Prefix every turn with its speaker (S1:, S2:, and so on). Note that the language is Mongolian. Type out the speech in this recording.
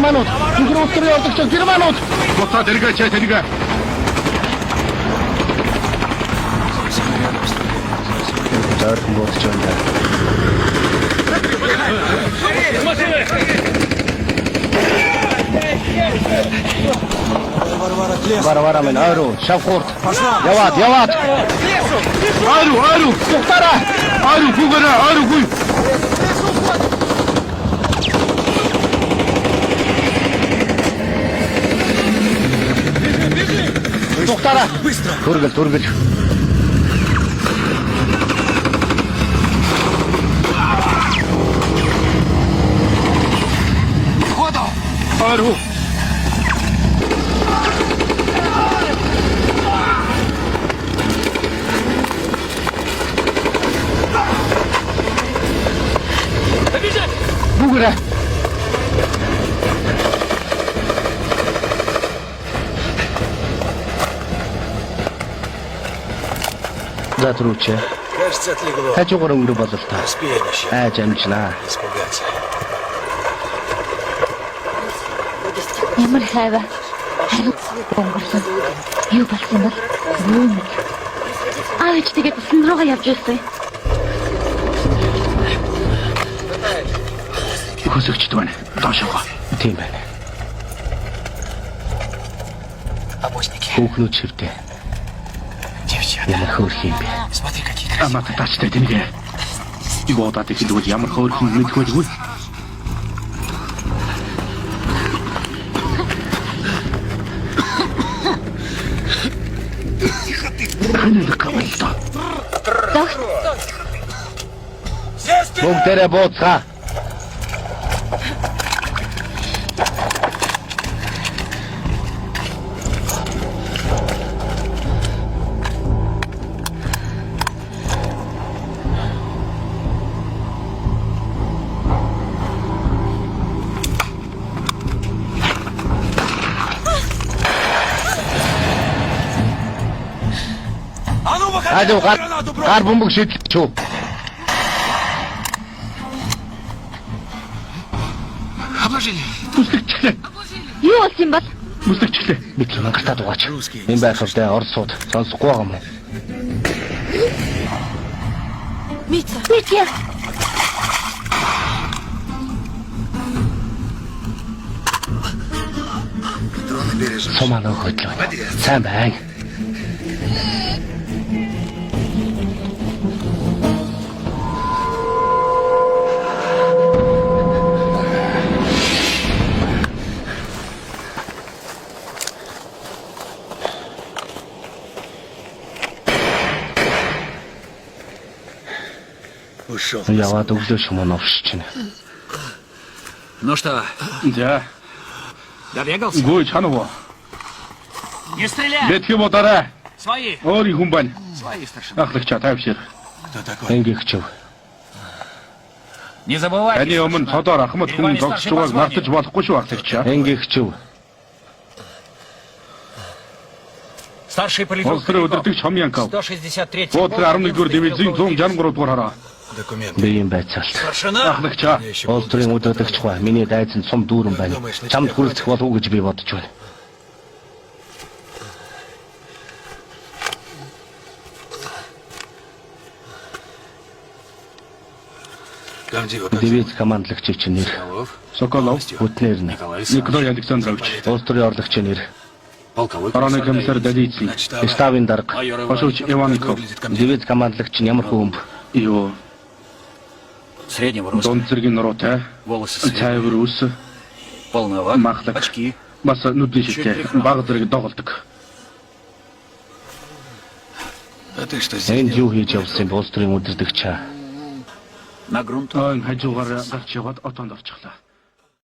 S1: Германууд. Зүгэр улсын явдагч Германууд.
S2: Буцаад эргээч тэнийг.
S1: Заархан бодож байна. Вара мен ару, шавхурт. Яваад.
S2: Ару.
S1: Тухтараа.
S2: Ару гүгэрэ, ару гүй.
S1: Тухтараа. Түргэл.
S2: Ару.
S1: Гүгэрэ. Затруче.
S3: Кажется, отлегло.
S1: Хажуугаар өнгөрөх бололтой.
S3: Успеем еще.
S1: Айж амжнаа.
S3: Испугаться.
S4: Ямар хайва. Өнгөрсөн. Юу болсон бэ? Юу? Авч тэгээд сан руугаа явж ирсэн.
S2: Хөсөгчд байна. Доошоо.
S1: Тийм байна. Хүүхнүүд шивдэ. Ямар хөөрх юм бэ?
S2: Амат тачтай тэнийг. Бодоод ихлүүл ямар хөөрхөн мэдхүйгүй. Ханад кавалта.
S1: Бүгдээрээ бууцгаа. Хажуу гар бөмбөг шидлэж үү.
S2: Бүсгчлээ.
S4: Юу болсон юм бол?
S2: Бүсгчлээ.
S1: Бид мангартаа дугаач. Энэ байхавтай орсууд сонсохгүй байгаа юм уу?
S4: Митя.
S1: Суманаа хөдлөө. Сайн байна. Яваад өглөө шумаа овшиж байна.
S5: Ну что,
S2: За.
S5: добегался?
S2: Гой чанаа.
S5: Не стреляй!
S2: Бэтгэ бодорой.
S5: Свои!
S2: Ори хүн байна.
S5: Свои, старшина.
S2: Ахлагчаа тавьшир.
S1: Энгэгчв.
S5: Не забывай!
S2: Таны өмнө цодоор ахмад хүн зогсож байгааг мартаж болохгүй шүү ахлагчаа.
S1: Энгэгчв.
S5: Старший
S2: Улс
S5: политрук
S2: төрийн удирдагч Хомьянков.
S5: 163-й.
S2: Буудлын 11-р дивизийн 163 дугаар хараа.
S3: Документы.
S1: Биеийн байцаалт.
S5: Старшина!
S2: Ахлагчаа.
S1: Улс төрийн удирдагч ба миний дайз нь сум дүүрэн байна. Чамд хүрэлцэх болов уу гэж би бодож байна. Дивиз командлагчийн чинь нэр
S2: Соколов.
S1: Бүтнээр нь.
S2: Николай Александрович.
S1: Улс төрийн орлогчийн нэр
S2: Бараны комиссар Далицын.
S1: Ставын дарга.
S2: Пошууч Иванников.
S1: Дивиз командлагч нь ямар хүн бэ?
S2: Юу.
S5: Среднего роста.
S2: Дунд зэргийн нуруутай.
S5: Волосы
S2: Цайвар ус.
S5: полного.
S2: Махлаг.
S5: Очки.
S2: Бас нүдний шилтэй. Баг зэрэг доголдог.
S3: А ты что
S1: Энд
S3: здесь?
S1: юу хийж явсан бэ? Улс төрийн удирдагч.
S5: На грунт.
S2: Айн хажуугаар гарч яваад отоонд орчихлоо.